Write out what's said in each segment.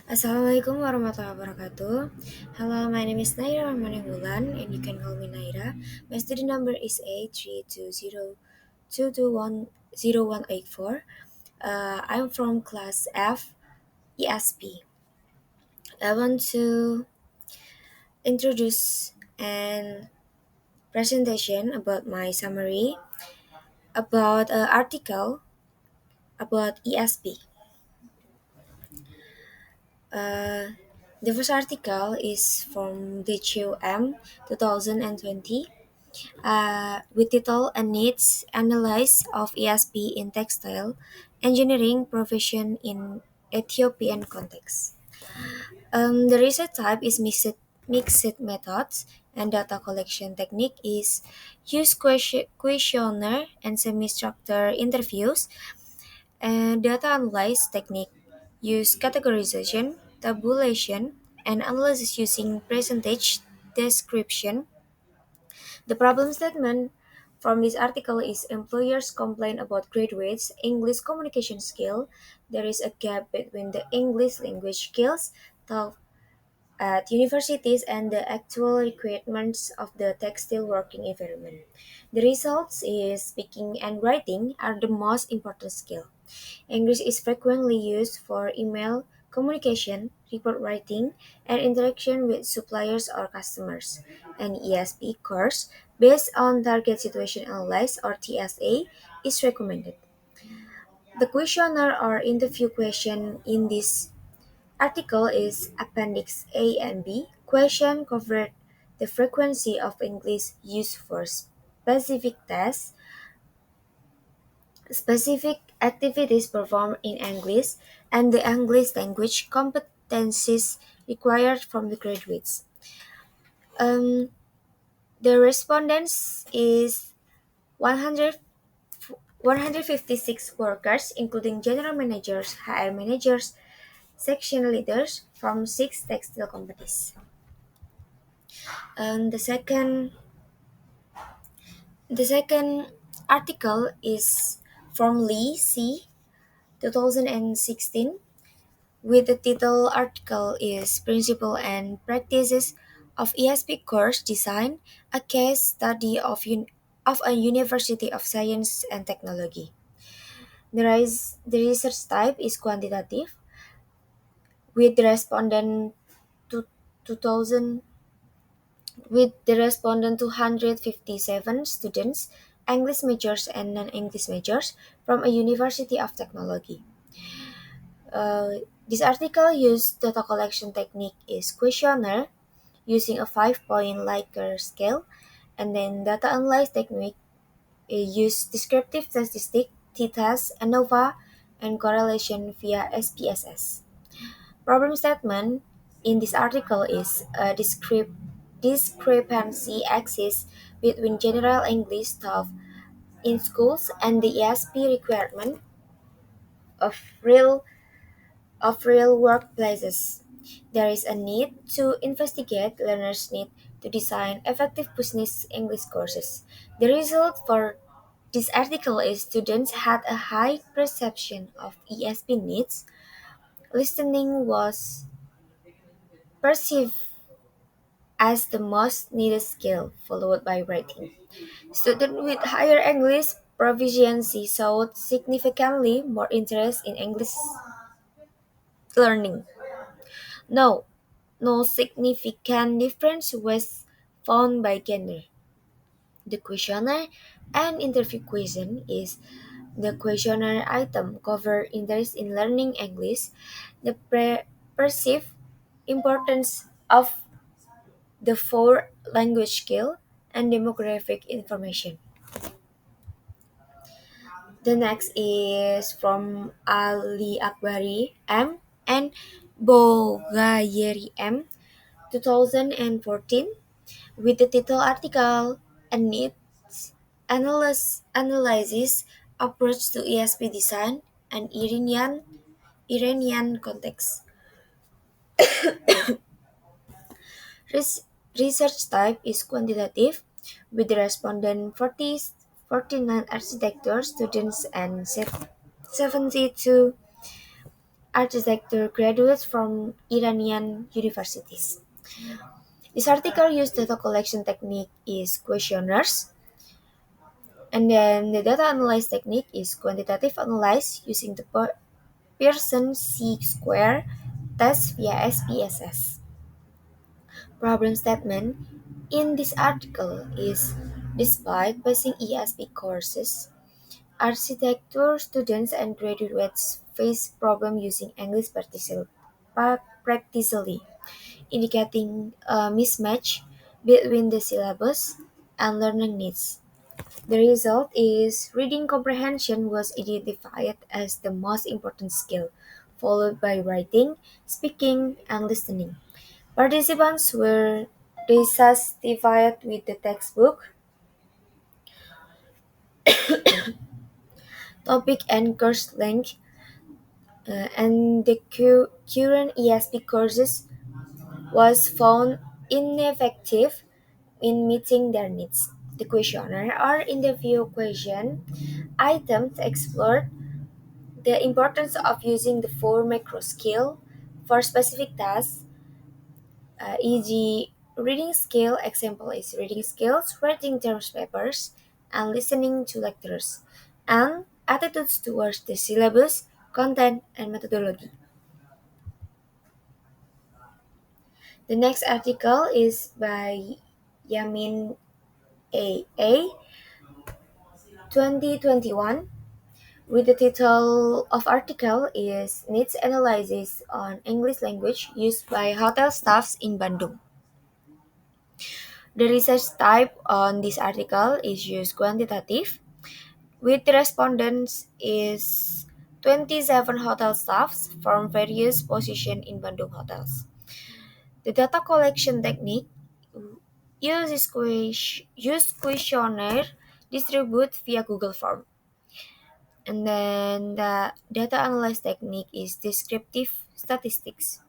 Assalamualaikum warahmatullahi wabarakatuh. Hello, my name is Naira. My name is Wulan, and you can call me Naira. My student number is A32022210184. I'm from class F, ESP. I want to introduce an presentation about my summary about an article about ESP. Uh, the first article is from the CUM 2020 with title "A Needs Analysis of ESP in Textile Engineering Profession in Ethiopian Context." The research type is mixed methods, and data collection technique is use questionnaire and semi-structured interviews, and data analysis technique use categorization, tabulation, and analysis using percentage description. The problem statement from this article is employers complain about graduates' English communication skill. There is a gap between the English language skills taught at universities and the actual requirements of the textile working environment. The results is speaking and writing are the most important skill. English is frequently used for email communication, report writing, and interaction with suppliers or customers. An ESP course based on Target Situation Analysis or TSA is recommended. The questionnaire or interview question in this article is Appendix A and B. Question covered the frequency of English used for specific tests, specific activities performed in English, and the English language competencies required from the graduates. Um, the respondents is 100, 156 workers, including general managers, HR managers, section leaders from 6 textile companies. And the second article is from Lee C. 2016 with the title article is Principle and Practices of ESP Course Design, a case study of a University of Science and Technology. The research type is quantitative with the respondent to 2000 with the respondent 257 students, English majors and non-English majors from a University of Technology. This article used data collection technique is questionnaire using a 5-point Likert scale, and then data analysis technique use descriptive statistic, t-test, ANOVA, and correlation via SPSS. Problem statement in this article is a discrepancy exists between general English staff in schools and the ESP requirement of real workplaces. There is a need to investigate learners' need to design effective business English courses. The result for this article is students had a high perception of ESP needs. Listening was perceived as the most needed skill, followed by writing. Students with higher English proficiency showed significantly more interest in English learning. No, no significant difference was found by gender. The questionnaire and interview question is the questionnaire item cover interest in learning English, the perceived importance of the four language skill, and demographic information. The next is from Ali Akbari M and Bogayeri M 2014 with the title article "A Needs Analysis Approach to ESP Design and Iranian Context." Res- Research type is quantitative with the respondent 49 architecture students and 72 architecture graduates from Iranian universities. This article used data collection technique is questionnaires, and then the data analyze technique is quantitative analyze using the Pearson C-square test via SPSS. Problem statement in this article is despite passing ESP courses, architecture students and graduates face problems using English practically, indicating a mismatch between the syllabus and learning needs. The result is reading comprehension was identified as the most important skill, followed by writing, speaking, and listening. Participants were dissatisfied with the textbook, topic, and course length, and the current ESP courses was found ineffective in meeting their needs. The questionnaire or interview question items explored the importance of using the four macro skill for specific tasks, e.g., reading skill. Example is reading skills, writing terms papers, and listening to lectures, and attitudes towards the syllabus, content, and methodology. The next article is by Yamin A. 2021 with the title of article is Needs Analysis on English Language Used by Hotel Staffs in Bandung. The research type on this article is used quantitative, with the respondents is 27 hotel staffs from various positions in Bandung hotels. The data collection technique use questionnaire distribute via Google Form. And then the data analysis technique is descriptive statistics.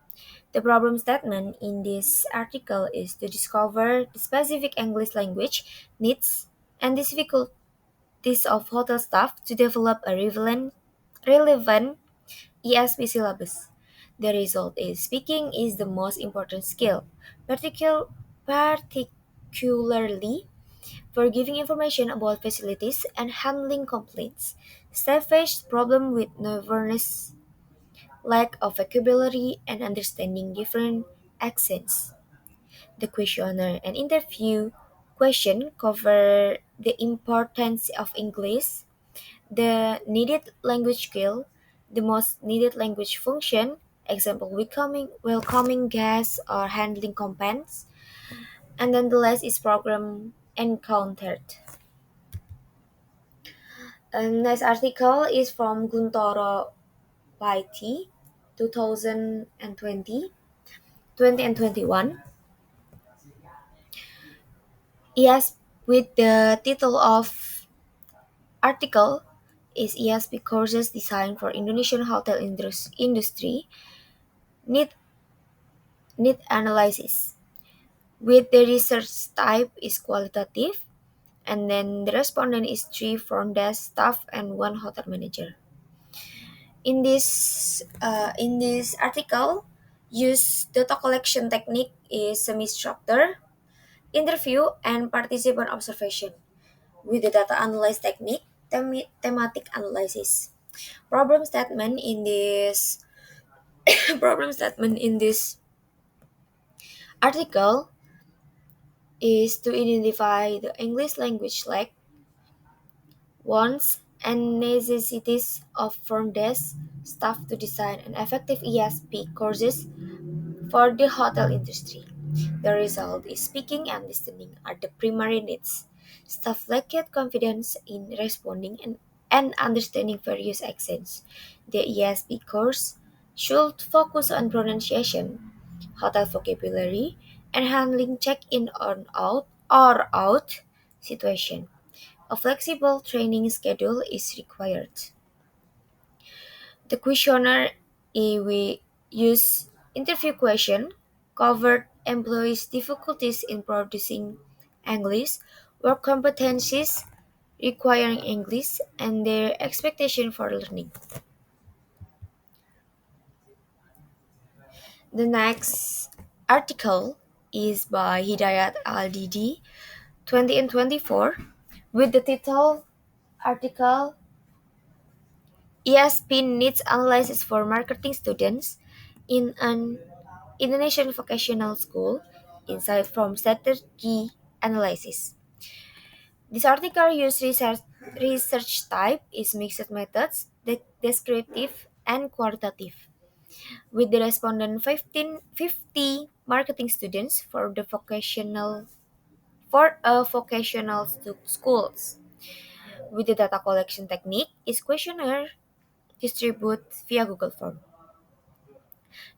The problem statement in this article is to discover the specific English language needs and the difficulties of hotel staff to develop a relevant ESP syllabus. The result is speaking is the most important skill, particularly for giving information about facilities and handling complaints. Staff faced problem with nervousness, lack of vocabulary, and understanding different accents. The questionnaire and interview question cover the importance of English, the needed language skill, the most needed language function, example welcoming guests or handling complaints, and then the last is program encountered. Next article is from Guntoro YT 2020, 20 and 21. Yes, with the title of article is ESP courses designed for Indonesian hotel industry need need analysis. With the research type is qualitative, and then the respondent is three front desk staff and one hotel manager. In this article, use data collection technique is semi-structured interview and participant observation. With the data analysis technique, thematic analysis. Problem statement in this problem statement in this article is to identify the English language like wants and necessities of front desk staff to design an effective ESP courses for the hotel industry. The result is speaking and listening are the primary needs. Staff lacked confidence in responding and understanding various accents. The ESP course should focus on pronunciation, hotel vocabulary, and handling check-in or out situation. A flexible training schedule is required. The questionnaire we use interview question covered employees' difficulties in producing English, work competencies requiring English, and their expectation for learning. The next article is by Hidayat Al-Didi, 20 and 24, with the title article ESP Needs Analysis for Marketing Students in an Indonesian Vocational School, Insight from Strategy Analysis. This article uses research type is mixed methods, descriptive and qualitative, with the respondent 50 marketing students for schools. With the data collection technique is questionnaire distribute via Google Form.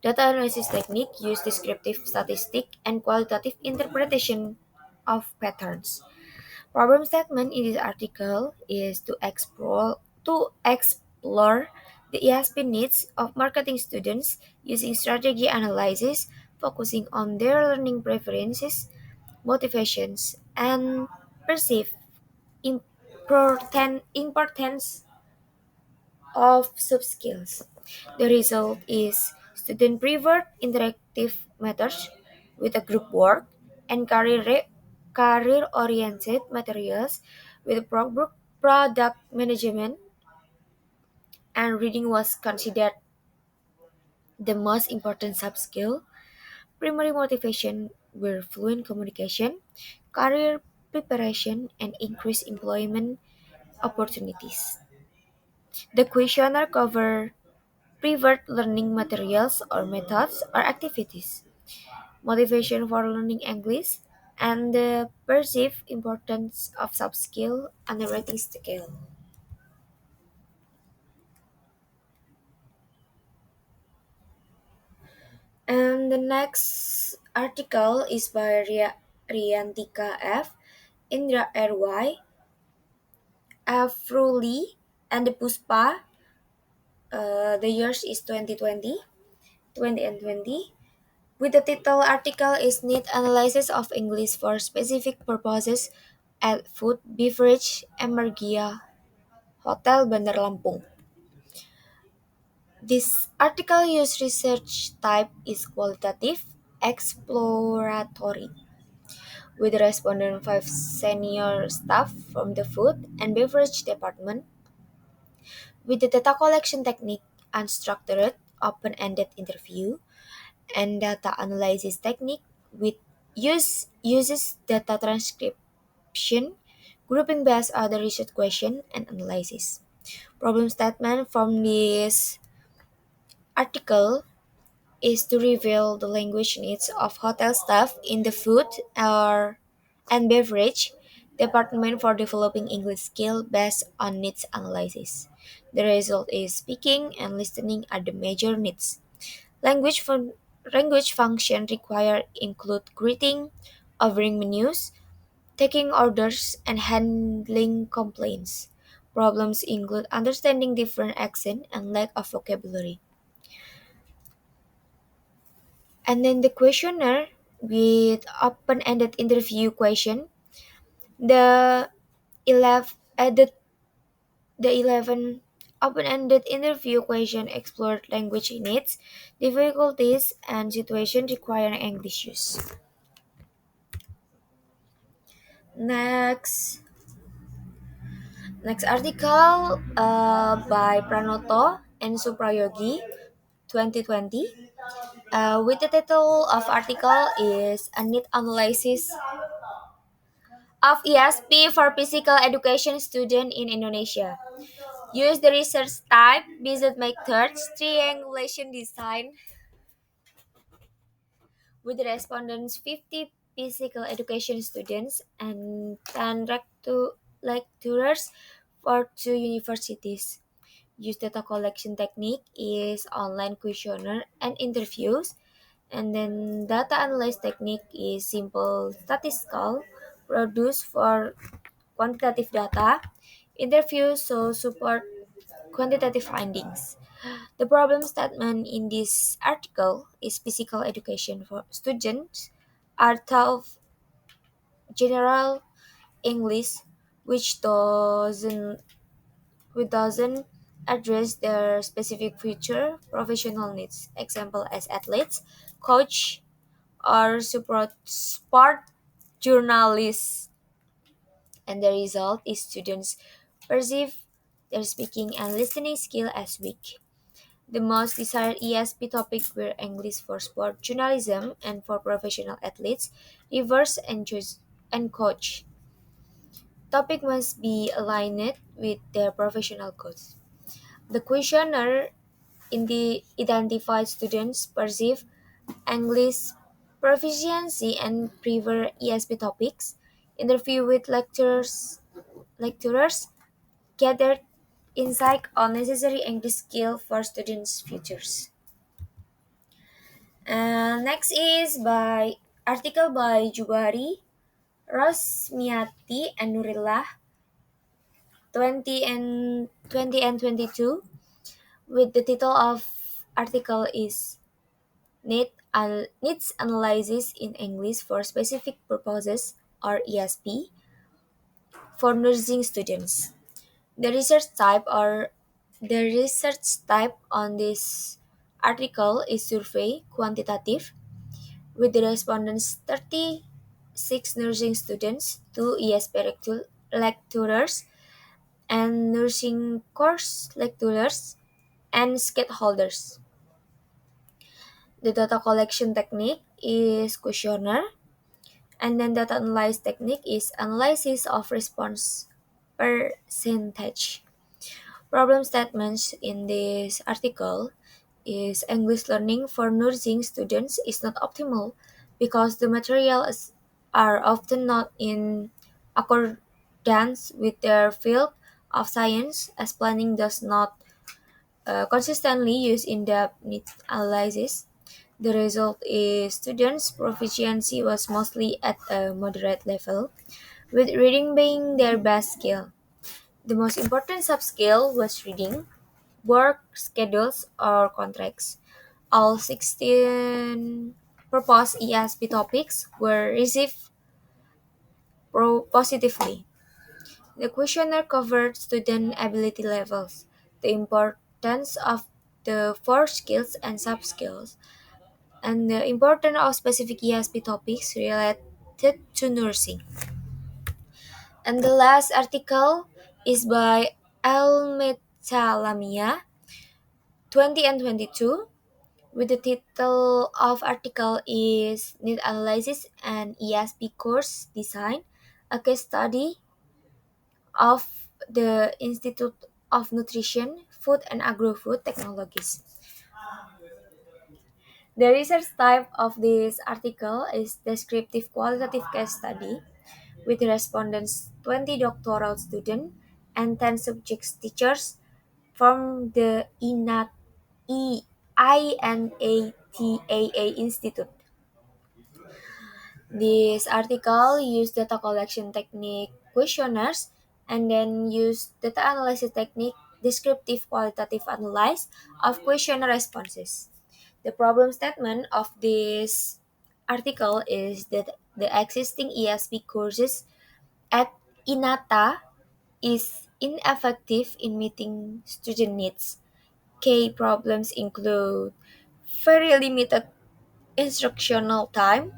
Data analysis technique use descriptive statistic and qualitative interpretation of patterns. Problem statement in this article is to explore the ESP needs of marketing students using strategy analysis, focusing on their learning preferences, motivations, and perceived importance of soft skills. The result is student preferred interactive methods with a group work and career-oriented materials with product management and reading was considered the most important sub skill. Primary motivation were fluent communication, career preparation, and increased employment opportunities. The questionnaire covered preferred learning materials or methods or activities, motivation for learning English, and the perceived importance of soft skill and the rating scale. And the next article is by Riantika F, Indra RY, Afruli, and the Puspa. The years is 2020 and 20. With the title article is Need Analysis of English for Specific Purposes at Food, Beverage, Emergia Hotel Bandar Lampung. This article use research type is qualitative, exploratory, with respondent 5 senior staff from the food and beverage department, with the data collection technique unstructured, open-ended interview, and data analysis technique with uses data transcription, grouping based on the research question and analysis. Problem statement from this article is to reveal the language needs of hotel staff in the food or and beverage department for developing English skill based on needs analysis. The result is speaking and listening are the major needs. Language fun- Language function required include greeting, offering menus, taking orders, and handling complaints. Problems include understanding different accent and lack of vocabulary. And then the questionnaire with open-ended interview question. The 11 the 11 open-ended interview question explored language needs, difficulties, and situation requiring English use. Next, next article by Pranoto and Suprayogi, 2020. With the title of article is a need analysis of ESP for physical education student in Indonesia. Use the research type, visit methods, triangulation design with the respondents 50 physical education students and 10 lecturers for two universities. Use data collection technique is online questionnaire and interviews, and then data analysis technique is simple statistical produced for quantitative data. Interviews so support quantitative findings. The problem statement in this article is physical education for students are taught general English which doesn't address their specific future professional needs, example as athletes, coach, or support sport journalists. And the result is students perceive their speaking and listening skill as weak. The most desired ESP topic were English for sport journalism and for professional athletes, reverse and choose and coach. Topic must be aligned with their professional goals. The questionnaire in the identified students perceive English proficiency and prefer ESP topics. Interview with lecturers gathered insight on necessary English skill for students' futures. And next is by article by Jubari, Rosmiati, and Nurillah, 20 and 22, with the title of article is Needs Analysis in English for Specific Purposes or ESP for nursing students. The research type or the research type on this article is survey quantitative with the respondents 36 nursing students, 2 ESP lecturers, and nursing course lecturers and stakeholders. The data collection technique is questionnaire, and then data analysis technique is analysis of response percentage. Problem statements in this article is English learning for nursing students is not optimal because the materials are often not in accordance with their field of science as planning does not consistently use in-depth need analysis. The result is students' proficiency was mostly at a moderate level, with reading being their best skill. The most important sub-skill was reading, work schedules or contracts. All 16 proposed ESP topics were received positively. The questionnaire covered student ability levels, the importance of the four skills and sub-skills, and the importance of specific ESP topics related to nursing. And the last article is by El Metalamia, 20 and 22, with the title of article is Need Analysis and ESP Course Design, a case study of the Institute of Nutrition, Food and Agro-Food Technologies. The research type of this article is descriptive qualitative case study with respondents 20 doctoral students and 10 subjects teachers from the INATAA Institute. This article used data collection technique questionnaires and then used data analysis technique descriptive qualitative analysis of questionnaire responses. The problem statement of this article is that the existing ESP courses at INATA is ineffective in meeting student needs. Key problems include very limited instructional time,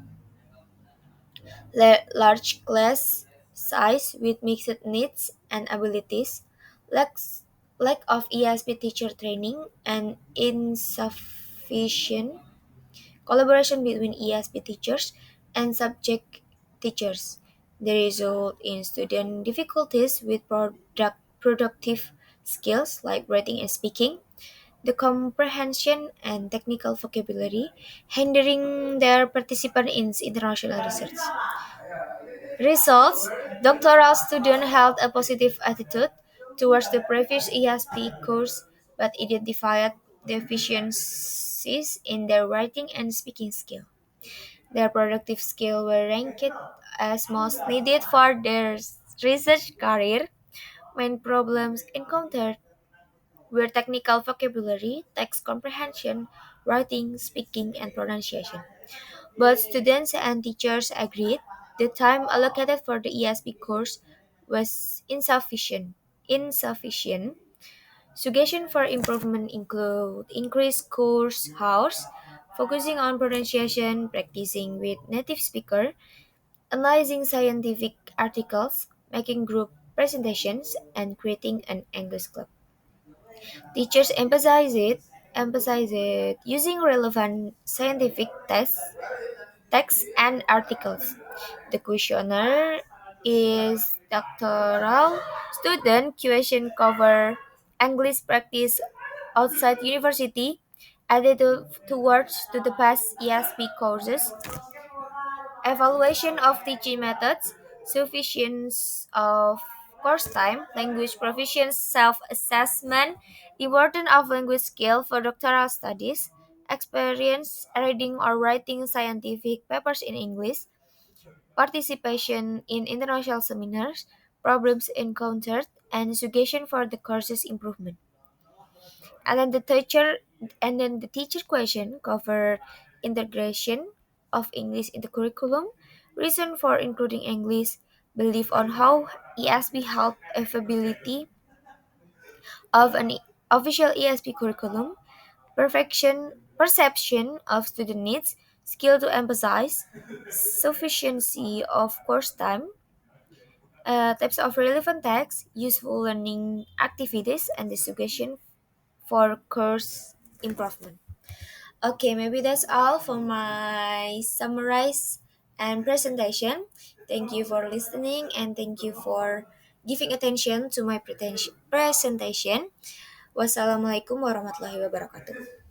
large class size with mixed needs and abilities, lacks, lack of ESP teacher training, and insufficient collaboration between ESP teachers and subject teachers. The result in student difficulties with productive skills like writing and speaking, the comprehension and technical vocabulary, hindering their participation in international research. Results: doctoral students held a positive attitude towards the previous ESP course but identified deficiencies in their writing and speaking skill. Their productive skills were ranked as most needed for their research career when problems encountered were technical vocabulary, text comprehension, writing, speaking, and pronunciation. Both students and teachers agreed the time allocated for the ESP course was insufficient. Suggestions for improvement include increased course hours, focusing on pronunciation, practicing with native speaker, analyzing scientific articles, making group presentations, and creating an English club. Teachers emphasize it using relevant scientific texts and articles. The questionnaire is doctoral student question cover English practice outside university, attitude towards to the past ESP courses, evaluation of teaching methods, sufficiency of course time, language proficiency, self-assessment, importance of language skill for doctoral studies, experience reading or writing scientific papers in English, participation in international seminars, problems encountered, and suggestion for the course's improvement. And then the teacher question cover integration of English in the curriculum, reason for including English, belief on how ESP help availability of an official ESP curriculum, perception of student needs, skill to emphasize, sufficiency of course time, types of relevant text, useful learning activities, and the suggestion for course improvement. Okay, maybe that's all for my summarize and presentation. Thank you for listening and thank you for giving attention to my presentation. Wassalamualaikum warahmatullahi wabarakatuh.